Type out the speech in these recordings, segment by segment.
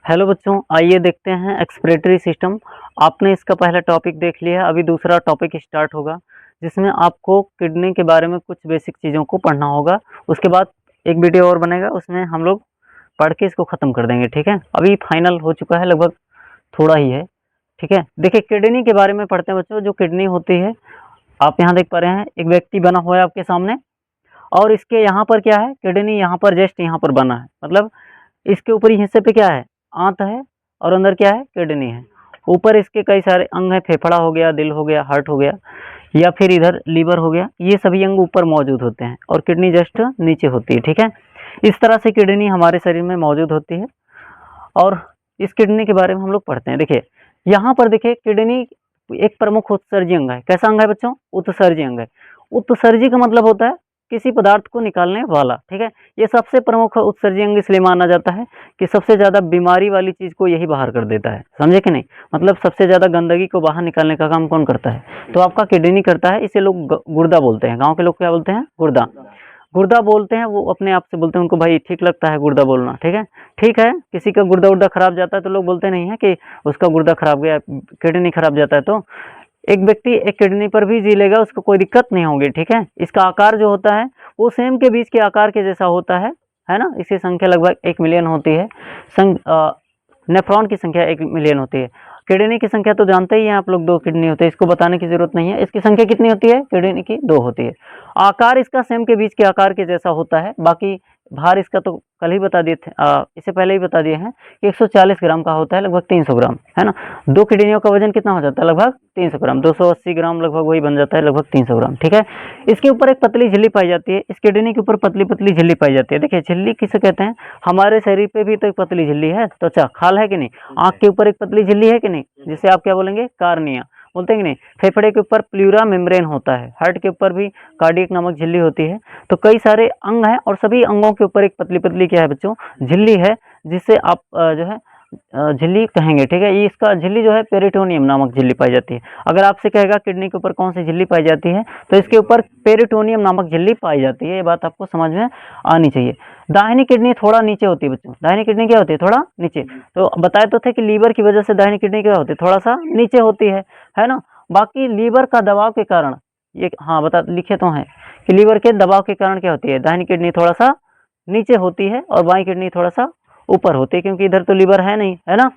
Hello बच्चों, आइए देखते हैं एक्सक्रीटरी सिस्टम। आपने इसका पहला टॉपिक देख लिया, अभी दूसरा टॉपिक स्टार्ट होगा जिसमें आपको किडनी के बारे में कुछ बेसिक चीज़ों को पढ़ना होगा। उसके बाद एक वीडियो और बनेगा, उसमें हम लोग पढ़ के इसको ख़त्म कर देंगे। ठीक है, अभी फाइनल हो चुका है, लगभग थोड़ा ही है। ठीक है, देखिए किडनी के बारे में पढ़ते हैं बच्चों। जो किडनी होती है, आप यहाँ देख पा रहे हैं एक व्यक्ति बना हुआ है आपके सामने, और इसके यहाँ पर क्या है, किडनी यहाँ पर जस्ट यहाँ पर बना है। मतलब इसके ऊपरी हिस्से पे क्या है, आंत है, और अंदर क्या है, किडनी है। ऊपर इसके कई सारे अंग हैं, फेफड़ा हो गया, दिल हो गया, हार्ट हो गया, या फिर इधर लीवर हो गया। ये सभी अंग ऊपर मौजूद होते हैं और किडनी जस्ट नीचे होती है। ठीक है, इस तरह से किडनी हमारे शरीर में मौजूद होती है और इस किडनी के बारे में हम लोग पढ़ते हैं। देखिए यहाँ पर देखिए, किडनी एक प्रमुख उत्सर्जी अंग है। कैसा अंग है बच्चों? उत्सर्जी अंग है। उत्सर्जी का मतलब होता है किसी पदार्थ को निकालने वाला। ठीक है, ये सबसे प्रमुख उत्सर्जी अंग इसलिए माना जाता है कि सबसे ज़्यादा बीमारी वाली चीज़ को यही बाहर कर देता है। समझे कि नहीं? मतलब सबसे ज़्यादा गंदगी को बाहर निकालने का काम कौन करता है? तो आपका किडनी करता है। इसे लोग गुर्दा बोलते हैं। गाँव के लोग क्या बोलते हैं? गुर्दा। गुर्दा बोलते हैं, वो अपने आप से बोलते हैं, उनको भाई ठीक लगता है गुर्दा बोलना। ठीक है, ठीक है, किसी का गुर्दा उर्दा खराब जाता है तो लोग बोलते नहीं है कि उसका गुर्दा खराब गया, किडनी खराब जाता है। तो एक व्यक्ति एक किडनी पर भी जी लेगा, उसको कोई दिक्कत नहीं होगी। ठीक है, इसका आकार जो होता है वो सेम के बीज के आकार के जैसा होता है ना। इसकी संख्या लगभग 1 मिलियन होती है। नेफ्रॉन की संख्या 1 मिलियन होती है। किडनी की संख्या तो जानते ही हैं आप लोग, 2 किडनी होते हैं, इसको बताने की जरूरत नहीं है। इसकी संख्या कितनी होती है? किडनी की 2 होती है। आकार इसका सेम के बीज के आकार के जैसा होता है। बाकी भार इसका तो कल ही बता दिए थे, इससे पहले ही बता दिए हैं कि 140 ग्राम का होता है, लगभग 300 ग्राम, है ना। 2 किडनियों का वजन कितना हो जाता है? लगभग 300 ग्राम। 280 ग्राम लगभग वही बन जाता है, लगभग 300 ग्राम। ठीक है, इसके ऊपर एक पतली झिल्ली पाई जाती है। इस किडनी के ऊपर पतली पतली झिल्ली पाई जाती है। देखिए झिल्ली किसे कहते हैं? हमारे शरीर पे भी तो एक पतली झिल्ली है, त्वचा, खाल है कि नहीं? आंख के ऊपर एक पतली झिल्ली है कि नहीं, जिसे आप क्या बोलेंगे? कार्निया बोलते हैं कि नहीं? फेफड़े के ऊपर प्लूरा मेम्ब्रेन होता है। हार्ट के ऊपर भी कार्डियक नामक झिल्ली होती है। तो कई सारे अंग हैं और सभी अंगों के ऊपर एक पतली पतली क्या है बच्चों? झिल्ली है, जिसे आप जो है झिल्ली कहेंगे। ठीक है, ये इसका झिल्ली जो है पेरिटोनियम नामक झिल्ली पाई जाती है। अगर आपसे कहेगा किडनी के ऊपर कौन सी झिल्ली पाई जाती है, तो इसके ऊपर पेरिटोनियम नामक झिल्ली पाई जाती है। ये बात आपको समझ में आनी चाहिए। दाहिनी किडनी थोड़ा नीचे होती है बच्चों। दाहिनी किडनी क्या होती है? थोड़ा नीचे। तो बताए तो थे कि लीवर की वजह से दाहिनी किडनी क्या होती है? थोड़ा सा नीचे होती है ना। बाकी लीवर का दबाव के कारण, ये हाँ बता लिखे तो हैं कि लीवर के दबाव के कारण क्या होती है? दाहिनी किडनी थोड़ा सा नीचे होती है और बाईं किडनी थोड़ा सा ऊपर होती है, क्योंकि इधर तो लीवर है नहीं, है ना।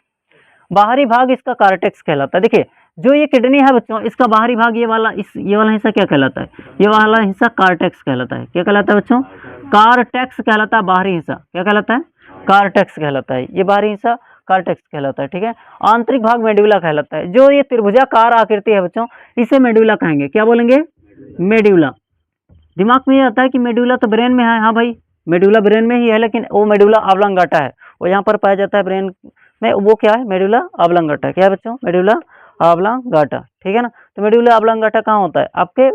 बाहरी भाग इसका कार्टेक्स कहलाता है। देखिए जो ये किडनी है बच्चों, इसका बाहरी भाग ये वाला हिस्सा क्या कहलाता है? ये वाला हिस्सा कार्टेक्स कहलाता है। क्या कहलाता है बच्चों? कार्टेक्स कहलाता है। बाहरी हिस्सा क्या कहलाता है? कार्टेक्स कहलाता है। ये बाहरी हिस्सा कार्टेक्स कहलाता है। ठीक है, आंतरिक भाग मेडुला कहलाता है। जो ये त्रिभुजाकार आकृति है बच्चों, इसे मेडुला कहेंगे। क्या बोलेंगे? मेडुला। दिमाग में ये आता है कि मेडुला तो ब्रेन में है। हाँ भाई, मेडुला ब्रेन में ही है, लेकिन वो मेडुला ऑब्लांगाटा है, वो यहाँ पर पाया जाता है ब्रेन में। वो क्या है? Medulla oblongata. क्या है बच्चों? Medulla oblongata. ठीक है ना। तो मेडुला ऑब्लांगाटा कहाँ होता है? आपके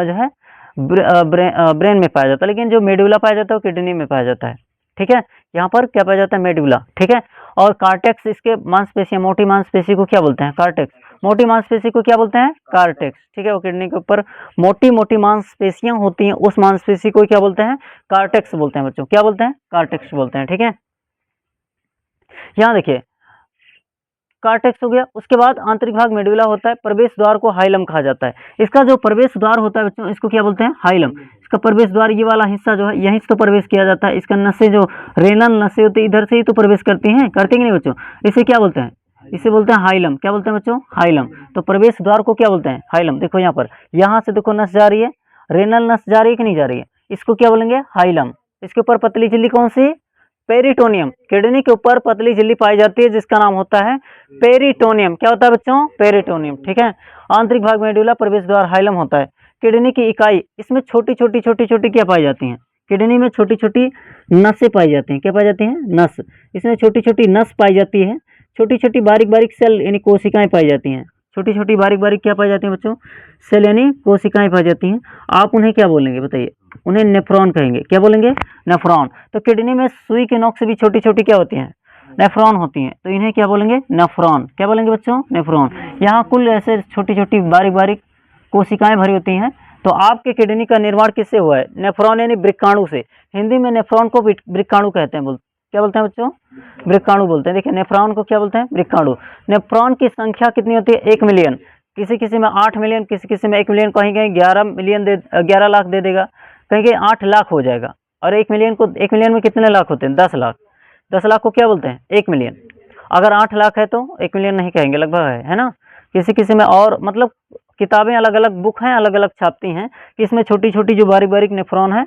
जो है ब्रेन में पाया जाता है, लेकिन जो मेडुला पाया जाता है वो किडनी में पाया जाता है। ठीक है, यहाँ पर क्या पाया जाता है? मेडुला। ठीक है, और कार्टेक्स इसके मांसपेशियां, मोटी मांसपेशी को क्या बोलते हैं? कार्टेक्स। मोटी मांसपेशी को क्या बोलते हैं? कार्टेक्स। ठीक है, वो किडनी के ऊपर मोटी मोटी मांसपेशियां होती हैं, उस मांसपेशी को क्या बोलते हैं? कार्टेक्स बोलते हैं बच्चों। क्या बोलते हैं? कार्टेक्स बोलते हैं। ठीक है, यहाँ देखिए कार्टेक्स हो गया। उसके बाद आंतरिक भाग मेडुला होता है। प्रवेश द्वार को हाइलम कहा जाता है। इसका जो प्रवेश द्वार होता है बच्चों, इसको क्या बोलते हैं? हाइलम। इसका प्रवेश द्वार ये वाला हिस्सा जो है, यहीं से तो प्रवेश किया जाता है। इसका नसें जो रेनल नसें होती है, इधर से ही तो प्रवेश करती हैं, करती नहीं बच्चों? इसे क्या बोलते हैं? इसे बोलते हैं हाइलम। क्या बोलते हैं बच्चों? हाइलम। तो प्रवेश द्वार को क्या बोलते हैं? हाइलम। देखो यहाँ पर, यहाँ से देखो नस जा रही है, रेनल नस जा रही है कि नहीं जा रही है? इसको क्या बोलेंगे? हाइलम। इसके ऊपर पतली झिल्ली कौन सी? पेरिटोनियम। किडनी के ऊपर पतली झिल्ली पाई जाती है जिसका नाम होता है पेरिटोनियम। क्या होता है बच्चों? पेरिटोनियम। ठीक है, आंतरिक भाग मेडुला, प्रवेश द्वार हाइलम होता है। किडनी की इकाई, इसमें छोटी छोटी क्या पाई जाती हैं? किडनी में छोटी छोटी नसें पाई जाती हैं। क्या पाई जाती हैं? नस। इसमें छोटी छोटी नस पाई जाती है। छोटी छोटी बारीक बारीक सेल यानी कोशिकाएं पाई जाती हैं। छोटी छोटी बारीक बारीक क्या पाई जाती हैं बच्चों? सेल यानी कोशिकाएं पाई जाती हैं। आप उन्हें क्या बोलेंगे बताइए? उन्हें नेफ्रॉन कहेंगे। क्या बोलेंगे? नेफ्रॉन। तो किडनी में सुई के नोक से भी छोटी छोटी क्या होती हैं? नेफ्रॉन होती हैं, तो इन्हें क्या बोलेंगे? नेफ्रॉन। क्या बोलेंगे बच्चों? नेफ्रॉन। यहाँ कुल ऐसे छोटी छोटी बारीक बारीक कोशिकाएं भरी होती हैं। तो आपके किडनी का निर्माण किससे हुआ है? नेफ्रॉन यानी वृक्काणु से। हिंदी में नेफ्रॉन को वृक्काणु कहते हैं। क्या बोलते हैं बच्चों? वृक्काणु बोलते हैं। देखिए नेफ्रॉन को क्या बोलते हैं? वृक्काणु। नेफ्रॉन की संख्या कितनी होती है? 1 मिलियन। किसी किसी में 8 मिलियन, किसी किसी में 1 मिलियन, कहीं कहीं 11 मिलियन 11 लाख दे देगा, कहीं कहीं 8 लाख हो जाएगा। और 1 मिलियन में कितने लाख होते हैं? 10 लाख। 10 लाख को क्या बोलते हैं? 1 मिलियन। अगर 8 लाख है तो 1 मिलियन नहीं कहेंगे, लगभग है ना। किसी किसी में और मतलब किताबें अलग अलग, बुक हैं अलग अलग छापती हैं कि इसमें छोटी छोटी जो बारीक बारीक नेफ्रॉन है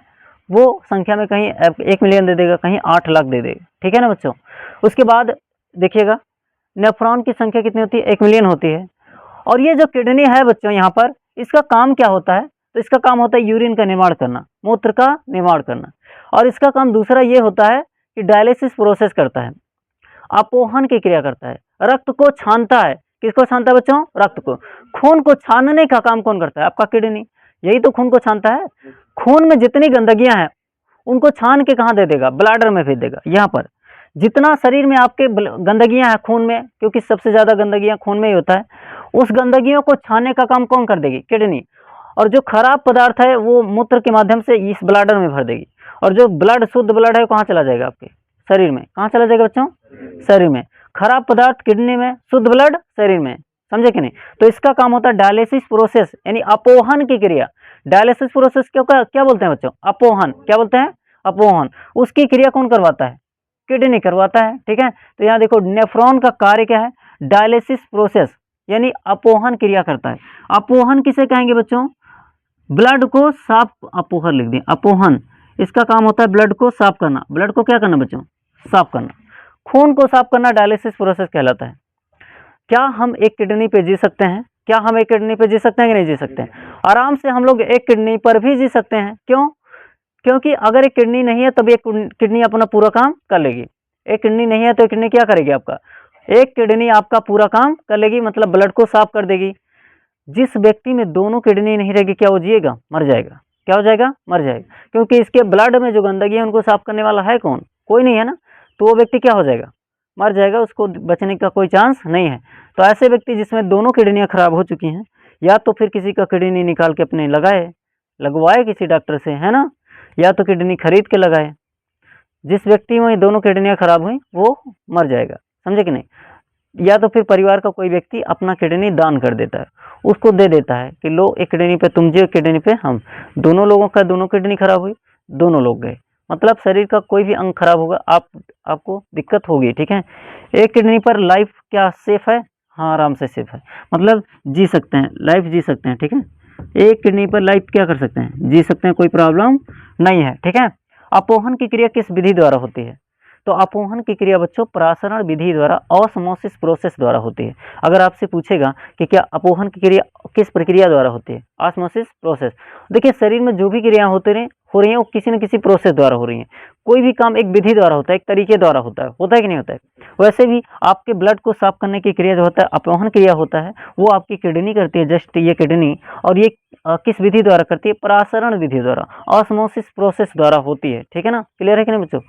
वो संख्या में कहीं 1 मिलियन दे देगा, कहीं 8 लाख दे देगा, ठीक है ना बच्चों। उसके बाद देखिएगा नेफ्रॉन की संख्या कितनी होती है? 1 मिलियन होती है। और ये जो किडनी है बच्चों यहाँ पर, इसका काम क्या होता है? तो इसका काम होता है यूरिन का निर्माण करना, मूत्र का निर्माण करना। और इसका काम दूसरा ये होता है कि डायलिसिस प्रोसेस करता है, अपोहन की क्रिया करता है, रक्त को छानता है। किसको छानता है बच्चों? रक्त को। खून को छानने का काम कौन करता है? आपका किडनी। यही तो खून को छानता है। खून में जितनी गंदगियां हैं उनको छान के कहाँ दे देगा? ब्लैडर में भेज देगा। यहाँ पर जितना शरीर में आपके गंदगियां हैं खून में, क्योंकि सबसे ज्यादा गंदगियां खून में ही होता है, उस गंदगियों को छानने का काम कौन कर देगी? किडनी। और जो खराब पदार्थ है वो मूत्र के माध्यम से इस ब्लैडर में भर देगी। और जो ब्लड, शुद्ध ब्लड है, कहाँ चला जाएगा? आपके शरीर में। कहाँ चला जाएगा बच्चों? शरीर में। खराब पदार्थ किडनी में, शुद्ध ब्लड शरीर में। समझे कि नहीं? तो इसका काम होता है डायलिसिस प्रोसेस, यानी अपोहन की क्रिया। डायलिसिस प्रोसेस क्या बोलते हैं बच्चों? अपोहन। क्या बोलते हैं? अपोहन। उसकी क्रिया कौन करवाता है? किडनी करवाता है, ठीक है। तो यहाँ देखो नेफ्रॉन का कार्य क्या है? डायलिसिस प्रोसेस, यानी अपोहन क्रिया करता है। अपोहन किसे कहेंगे बच्चों? ब्लड को साफ, अपोहन लिख दिए, अपोहन। इसका काम होता है ब्लड को साफ करना। ब्लड को क्या करना बच्चों? साफ करना। खून को साफ करना डायलिसिस प्रोसेस कहलाता है। क्या हम एक किडनी पे जी सकते हैं? क्या हम एक किडनी पे जी सकते हैं कि नहीं जी सकते हैं? आराम से हम लोग एक किडनी पर भी जी सकते हैं। क्यों? क्योंकि अगर एक किडनी नहीं है तब एक किडनी अपना पूरा काम कर लेगी। एक किडनी नहीं है तो एक किडनी क्या करेगी आपका? एक किडनी आपका पूरा काम कर लेगी, मतलब ब्लड को साफ कर देगी। जिस व्यक्ति में दोनों किडनी नहीं रहेगी, क्या वो जिएगा? मर जाएगा। क्या हो जाएगा? मर जाएगा। क्योंकि इसके ब्लड में जो गंदगी है उनको साफ करने वाला है कौन? कोई नहीं है ना। तो वो व्यक्ति क्या हो जाएगा? मर जाएगा। उसको बचने का कोई चांस नहीं है। तो ऐसे व्यक्ति जिसमें दोनों किडनियां खराब हो चुकी हैं, या तो फिर किसी का किडनी निकाल के अपने लगवाए किसी डॉक्टर से, है ना, या तो किडनी खरीद के लगाए। जिस व्यक्ति में दोनों किडनियां खराब हुई वो मर जाएगा। समझे कि नहीं? या तो फिर परिवार का कोई व्यक्ति अपना किडनी दान कर देता है, उसको दे देता है कि लो एक किडनी पे तुम जियो, किडनी पे हम। दोनों लोगों का दोनों किडनी खराब हुई, दोनों लोग गए। मतलब शरीर का कोई भी अंग खराब होगा आपको दिक्कत होगी, ठीक है। एक किडनी पर लाइफ क्या सेफ है? हाँ, आराम से सेफ है। मतलब जी सकते हैं, लाइफ जी सकते हैं, ठीक है। एक किडनी पर लाइफ क्या कर सकते हैं? जी सकते हैं, कोई प्रॉब्लम नहीं है, ठीक है। अपोहन की क्रिया किस विधि द्वारा होती है? तो अपोहन की क्रिया बच्चों प्रासरण विधि द्वारा, ऑस्मोसिस प्रोसेस द्वारा होती है। अगर आपसे पूछेगा कि क्या अपोहन की क्रिया किस प्रक्रिया द्वारा होती है? Osmosis process. देखिए शरीर में जो भी क्रियाएं हो रही हैं वो किसी न किसी प्रोसेस द्वारा हो रही हैं। कोई भी काम एक विधि द्वारा होता है, एक तरीके द्वारा होता है कि नहीं होता है? वैसे भी आपके ब्लड को साफ करने की क्रिया जो होता है, अपोहन क्रिया होता है, वो आपकी किडनी करती है। जस्ट ये किडनी, और ये किस विधि द्वारा करती है? प्रासरण विधि द्वारा, ऑस्मोसिस प्रोसेस द्वारा होती है, ठीक है ना। क्लियर है कि नहीं बच्चों?